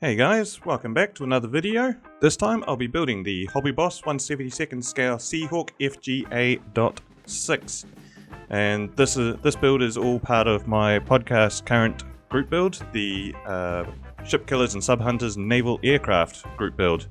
Hey guys, welcome back to another video. This time I'll be building the Hobbyboss 1/72nd scale Seahawk FGA.6. And this build is all part of my podcast current group build, the Ship Killers and Sub Hunters Naval Aircraft group build.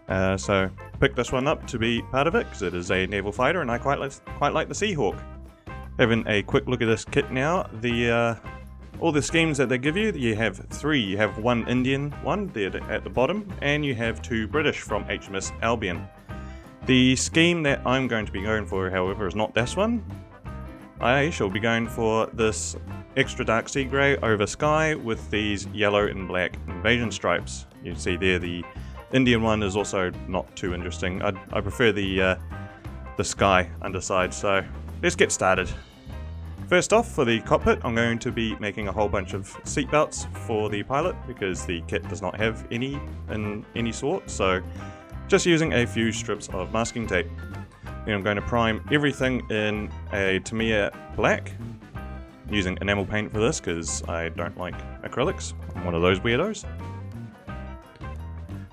So picked this one up to be part of it because it is a naval fighter and I quite like the Seahawk. Having a quick look at this kit now, all the schemes that they give you, you have three. You have one Indian one there at the bottom, and you have two British from HMS Albion. The scheme that I'm going to be going for, however, is not this one. I shall be going for this extra dark sea grey over sky with these yellow and black invasion stripes. You can see there the Indian one is also not too interesting. I prefer the sky underside, so let's get started. First off, for the cockpit, I'm going to be making a whole bunch of seat belts for the pilot because the kit does not have any in any sort, so just using a few strips of masking tape. Then I'm going to prime everything in a Tamiya black, using enamel paint for this because I don't like acrylics. I'm one of those weirdos.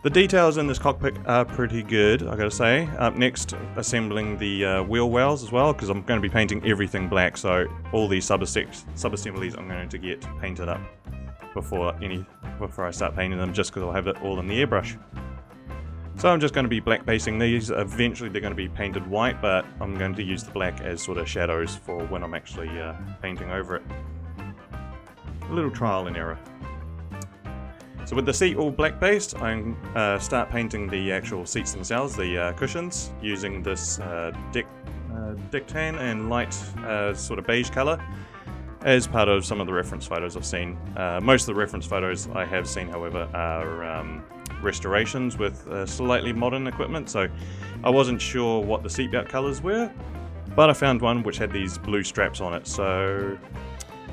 The details in this cockpit are pretty good, I gotta say. Up next, assembling the wheel wells as well, because I'm going to be painting everything black, so all these sub-assemblies I'm going to get painted up before I start painting them, just because I'll have it all in the airbrush. So I'm just going to be black basing these. Eventually they're going to be painted white, but I'm going to use the black as sort of shadows for when I'm actually painting over it. A little trial and error. So with the seat all black based, I start painting the actual seats themselves, the cushions, using this deck tan and light sort of beige colour as part of some of the reference photos I've seen. Most of the reference photos I have seen, however, are restorations with slightly modern equipment, so I wasn't sure what the seatbelt colours were, but I found one which had these blue straps on it, so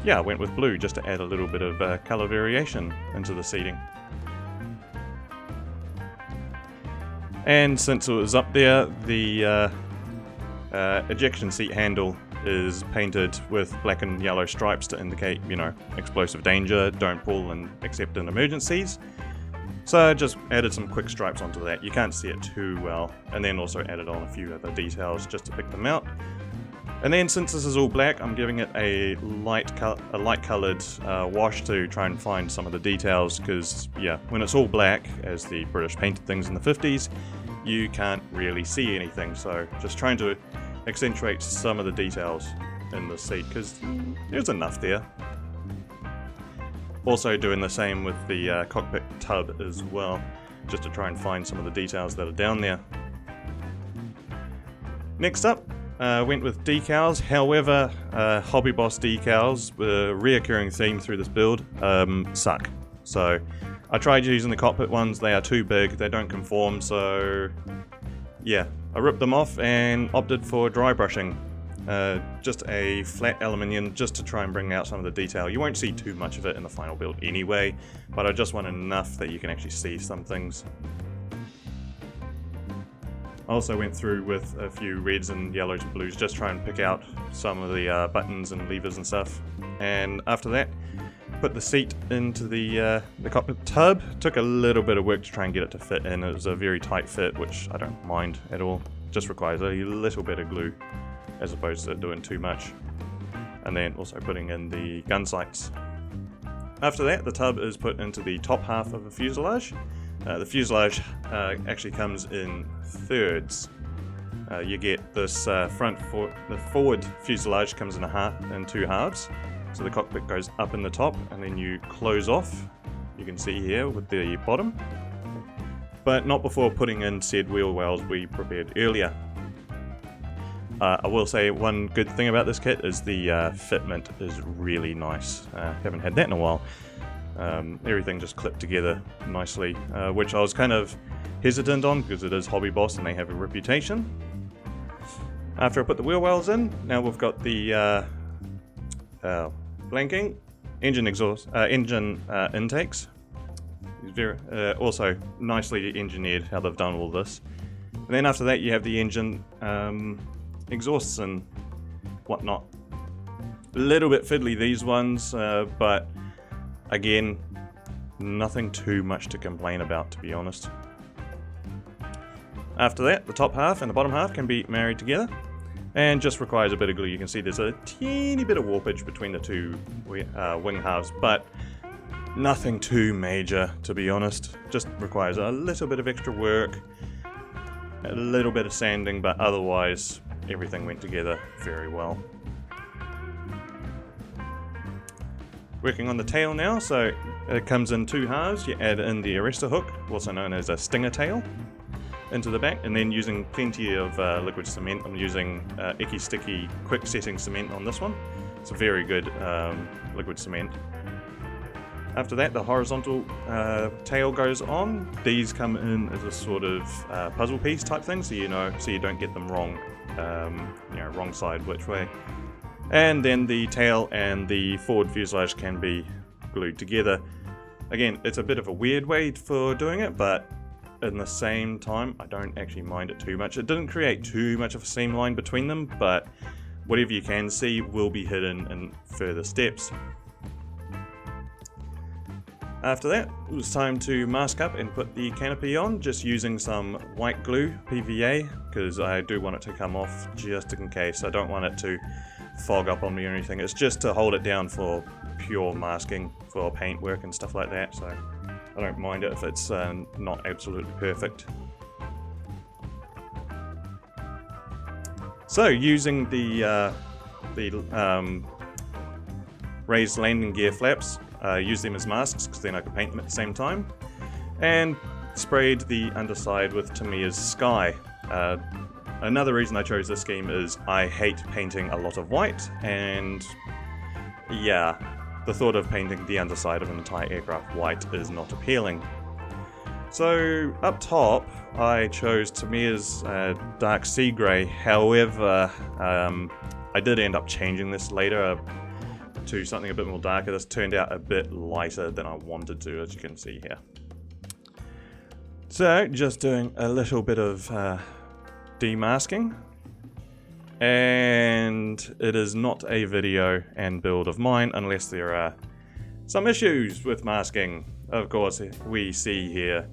yeah, I went with blue just to add a little bit of colour variation into the seating. And since it was up there, the ejection seat handle is painted with black and yellow stripes to indicate, explosive danger, don't pull and except in emergencies. So I just added some quick stripes onto that. You can't see it too well. And then also added on a few other details just to pick them out. And then since this is all black, I'm giving it a light coloured wash to try and find some of the details, because yeah, when it's all black, as the British painted things in the 50s, you can't really see anything, so just trying to accentuate some of the details in the seat, because there's enough there. Also doing the same with the cockpit tub as well, just to try and find some of the details that are down there. Next up, went with decals. However, Hobbyboss decals, the reoccurring theme through this build, suck. So I tried using the cockpit ones, they are too big, they don't conform, so yeah, I ripped them off and opted for dry brushing. Just a flat aluminium just to try and bring out some of the detail. You won't see too much of it in the final build anyway, but I just want enough that you can actually see some things. I also went through with a few reds and yellows and blues, just try and pick out some of the buttons and levers and stuff. And after that, put the seat into the cockpit tub. Took a little bit of work to try and get it to fit in. It was a very tight fit, which I don't mind at all. Just requires a little bit of glue, as opposed to doing too much. And then also putting in the gun sights. After that, the tub is put into the top half of the fuselage. The fuselage actually comes in thirds. You get this the forward fuselage comes in two halves. So the cockpit goes up in the top and then you close off. You can see here with the bottom. But not before putting in said wheel wells we prepared earlier. I will say one good thing about this kit is the fitment is really nice. Haven't had that in a while. Everything just clipped together nicely, which I was kind of hesitant on because it is Hobbyboss and they have a reputation. After I put the wheel wells in, now we've got the blanking, engine exhaust, engine intakes. Very, also nicely engineered how they've done all this. And then after that you have the engine exhausts and whatnot. A little bit fiddly these ones, but again, nothing too much to complain about, to be honest. After that, the top half and the bottom half can be married together, and just requires a bit of glue. You can see there's a teeny bit of warpage between the two wing halves, but nothing too major, to be honest. Just requires a little bit of extra work, a little bit of sanding, but otherwise everything went together very well. Working on the tail now, so it comes in two halves. You add in the arrestor hook, also known as a stinger tail, into the back, and then using plenty of liquid cement. I'm using Icky Sticky quick setting cement on this one. It's a very good liquid cement. After that, the horizontal tail goes on. These come in as a sort of puzzle piece type thing, so you don't get them wrong, wrong side which way. And then the tail and the forward fuselage can be glued together. Again, it's a bit of a weird way for doing it, but in the same time, I don't actually mind it too much. It didn't create too much of a seam line between them, but whatever you can see will be hidden in further steps. After that, it was time to mask up and put the canopy on, just using some white glue, PVA, because I do want it to come off just in case. I don't want it to fog up on me or anything. It's just to hold it down for pure masking, for paint work and stuff like that, so I don't mind it if it's not absolutely perfect. So using the raised landing gear flaps, use them as masks because then I could paint them at the same time, and sprayed the underside with Tamiya's Sky. Another reason I chose this scheme is I hate painting a lot of white, and yeah, the thought of painting the underside of an entire aircraft white is not appealing. So up top I chose Tamiya's dark sea grey. However, I did end up changing this later to something a bit more darker. This turned out a bit lighter than I wanted to, as you can see here. So just doing a little bit of demasking, and it is not a video and build of mine unless there are some issues with masking. Of course, we see here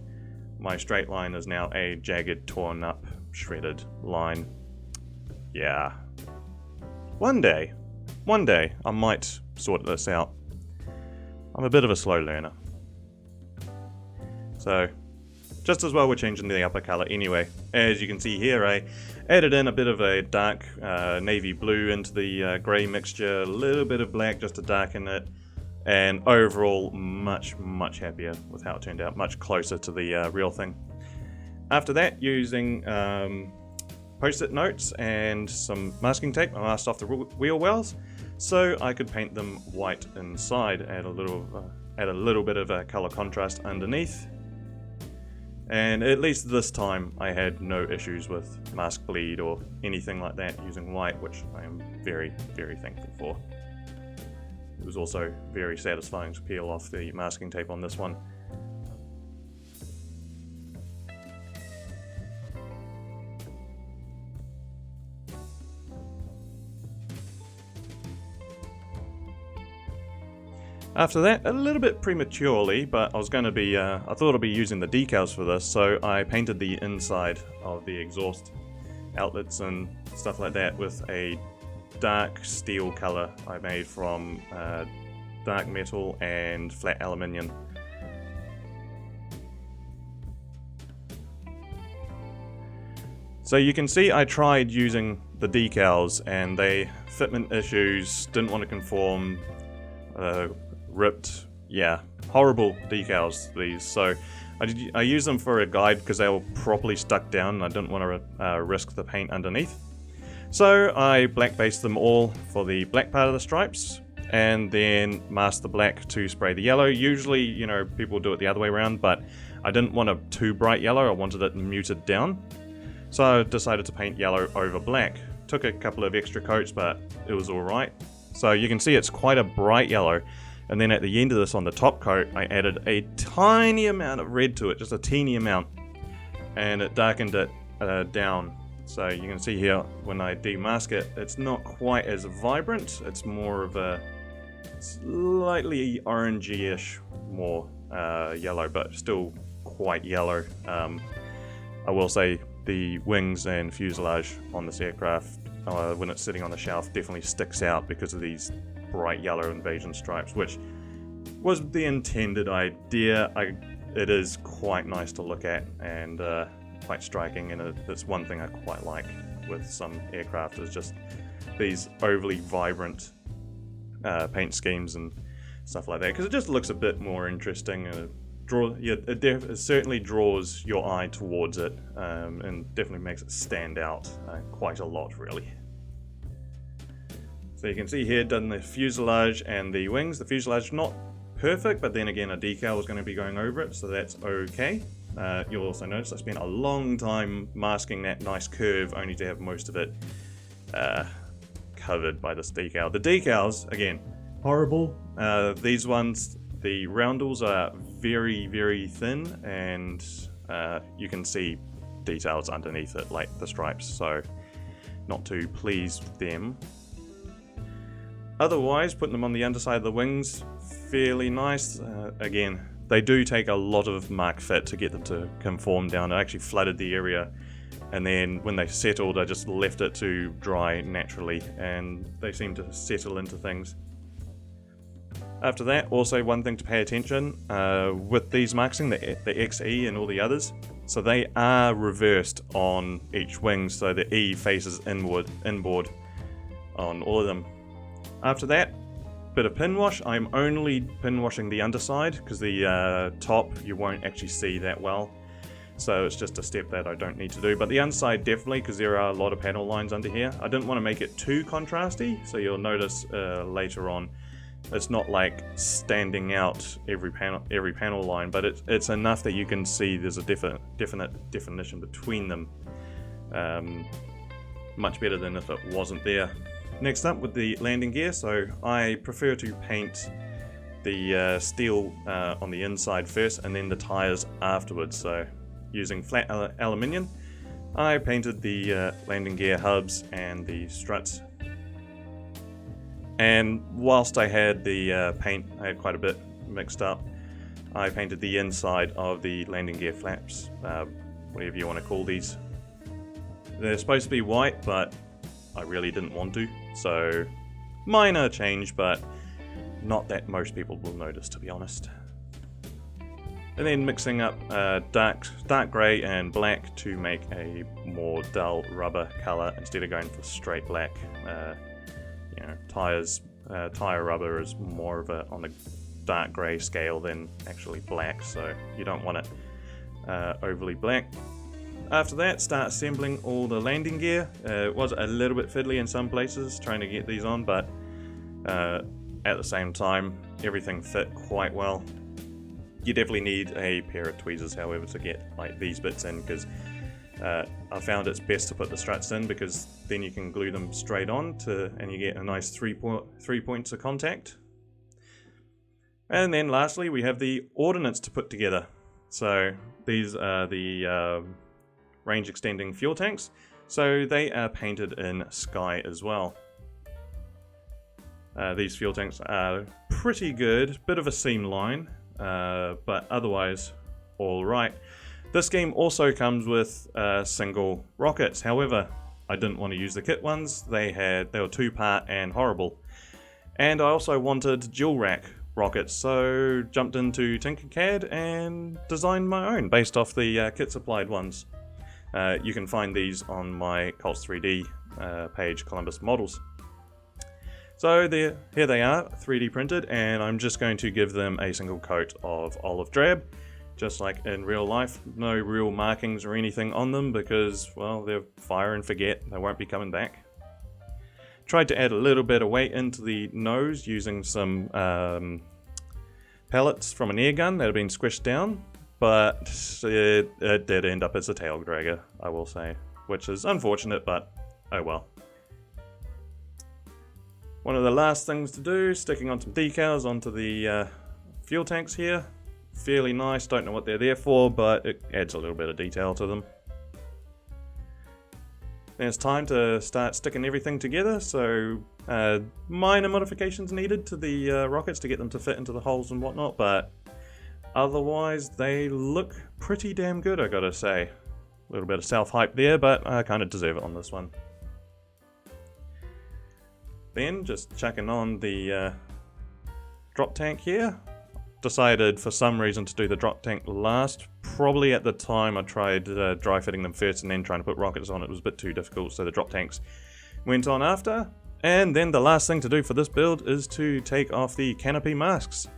my straight line is now a jagged, torn up, shredded line. Yeah. One day I might sort this out. I'm a bit of a slow learner. So just as well we're changing the upper color anyway. As you can see here, I added in a bit of a dark navy blue into the grey mixture, a little bit of black just to darken it, and overall much happier with how it turned out, much closer to the real thing. After that, using post-it notes and some masking tape, I masked off the wheel wells so I could paint them white inside, add a little bit of color contrast underneath. And at least this time I had no issues with mask bleed or anything like that using white, which I am very thankful for. It was also very satisfying to peel off the masking tape on this one. After that, a little bit prematurely, but I thought I'd be using the decals for this, so I painted the inside of the exhaust outlets and stuff like that with a dark steel color I made from dark metal and flat aluminium. So you can see I tried using the decals and they fitment issues, didn't want to conform, ripped, yeah, horrible decals these. So I used them for a guide because they were properly stuck down and I didn't want to risk the paint underneath. So I black based them all for the black part of the stripes and then masked the black to spray the yellow. Usually, people do it the other way around, but I didn't want it too bright yellow, I wanted it muted down. So I decided to paint yellow over black. Took a couple of extra coats, but it was alright. So you can see it's quite a bright yellow. And then at the end of this, on the top coat, I added a tiny amount of red to it, just a teeny amount. And it darkened it down. So you can see here, when I demask it, it's not quite as vibrant. It's more of a slightly orangey-ish more yellow, but still quite yellow. I will say the wings and fuselage on this aircraft, when it's sitting on the shelf, definitely sticks out because of these bright yellow invasion stripes, which was the intended idea. It is quite nice to look at and quite striking, and it's one thing I quite like with some aircraft is just these overly vibrant paint schemes and stuff like that, because it just looks a bit more interesting, and it certainly draws your eye towards it, and definitely makes it stand out quite a lot, really. So you can see here, done the fuselage and the wings. The fuselage not perfect, but then again a decal is going to be going over it, so that's okay. You'll also notice I spent a long time masking that nice curve, only to have most of it covered by this decal. The decals, again, horrible. These ones, the roundels are very, very thin, and you can see details underneath it, like the stripes, so not too pleased with them. Otherwise, putting them on the underside of the wings, fairly nice. Again, they do take a lot of mark fit to get them to conform down. I actually flooded the area, and then when they settled, I just left it to dry naturally, and they seem to settle into things. After that, also one thing to pay attention with these marking, the XE and all the others, so they are reversed on each wing, so the E faces inboard on all of them. After that, bit of pin wash. I'm only pin washing the underside because the top you won't actually see that well, so it's just a step that I don't need to do, but the underside definitely, because there are a lot of panel lines under here. I didn't want to make it too contrasty, so you'll notice later on it's not like standing out every panel line, but it's enough that you can see there's a definite definition between them. Much better than if it wasn't there. Next up with the landing gear, so I prefer to paint the steel on the inside first and then the tires afterwards. So using flat aluminium, I painted the landing gear hubs and the struts. And whilst I had the paint, I had quite a bit mixed up, I painted the inside of the landing gear flaps, whatever you want to call these. They're supposed to be white, but I really didn't want to, so minor change, but not that most people will notice, to be honest. And then mixing up dark grey and black to make a more dull rubber colour instead of going for straight black. Tire rubber is more of a on the dark grey scale than actually black, so you don't want it overly black. After that, start assembling all the landing gear. It was a little bit fiddly in some places trying to get these on, but at the same time, everything fit quite well. You definitely need a pair of tweezers, however, to get like these bits in, because I found it's best to put the struts in, because then you can glue them straight on and you get a nice three points of contact. And then lastly, we have the ordnance to put together. So these are the range extending fuel tanks, so they are painted in sky as well. These fuel tanks are pretty good, bit of a seam line, but otherwise all right. This game also comes with single rockets, however I didn't want to use the kit ones. They were 2-part and horrible, and I also wanted dual rack rockets, so jumped into Tinkercad and designed my own based off the kit supplied ones. You can find these on my Colts 3D page, Columbus Models. So here they are, 3D printed, and I'm just going to give them a single coat of olive drab, just like in real life. No real markings or anything on them because, well, they're fire and forget, they won't be coming back. Tried to add a little bit of weight into the nose using some pellets from an air gun that have been squished down, but it did end up as a tail dragger, I will say, which is unfortunate, but oh well. One of the last things to do, sticking on some decals onto the fuel tanks here. Fairly nice, don't know what they're there for, but it adds a little bit of detail to them. Then it's time to start sticking everything together, so minor modifications needed to the rockets to get them to fit into the holes and whatnot, but otherwise they look pretty damn good, I gotta say. A little bit of self-hype there, but I kind of deserve it on this one. Then just chucking on the drop tank here. Decided for some reason to do the drop tank last. Probably at the time I tried dry fitting them first and then trying to put rockets on it was a bit too difficult, so the drop tanks went on after. And then the last thing to do for this build is to take off the canopy masks.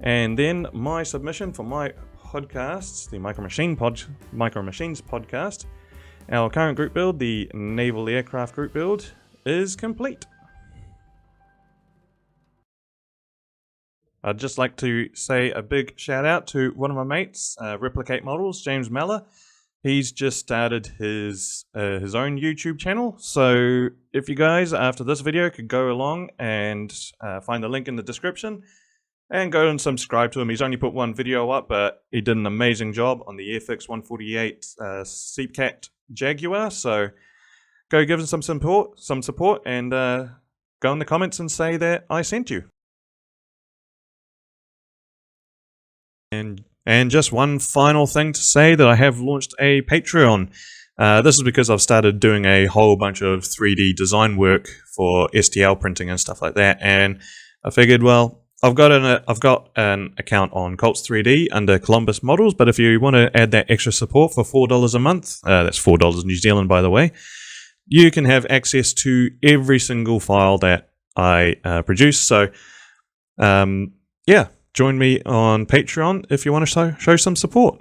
And then my submission for my podcasts, the Micro Machines podcast, our current group build, the Naval Aircraft group build, is complete. I'd just like to say a big shout out to one of my mates, Replicate Models, James Meller. He's just started his own YouTube channel. So if you guys, after this video, could go along and find the link in the description and go and subscribe to him. He's only put one video up, but he did an amazing job on the Airfix 148 Seahawk Jaguar. So go give him some support, and go in the comments and say that I sent you. And just one final thing to say, that I have launched a Patreon. This is because I've started doing a whole bunch of 3D design work for STL printing and stuff like that, and I figured, well, I've got an account on Colts 3D under Columbus Models, but if you want to add that extra support for $4 a month, that's $4 New Zealand, by the way, you can have access to every single file that I produce. So, yeah. Join me on Patreon if you want to show some support.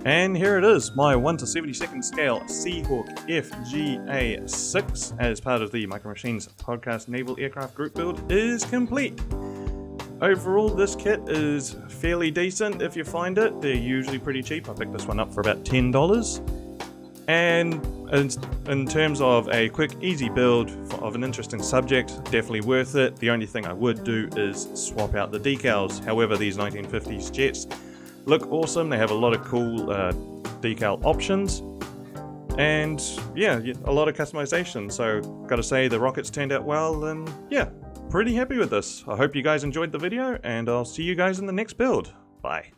And here it is, my 1/72 scale Seahawk FGA.6 as part of the Micro Machines podcast Naval Aircraft group build is complete. Overall, this kit is fairly decent if you find it. They're usually pretty cheap. I picked this one up for about $10. And in terms of a quick, easy build of an interesting subject, definitely worth it. The only thing I would do is swap out the decals. However, these 1950s jets look awesome. They have a lot of cool decal options, and yeah, a lot of customization. So gotta say, the rockets turned out well, and yeah, pretty happy with this. I hope you guys enjoyed the video, and I'll see you guys in the next build. Bye.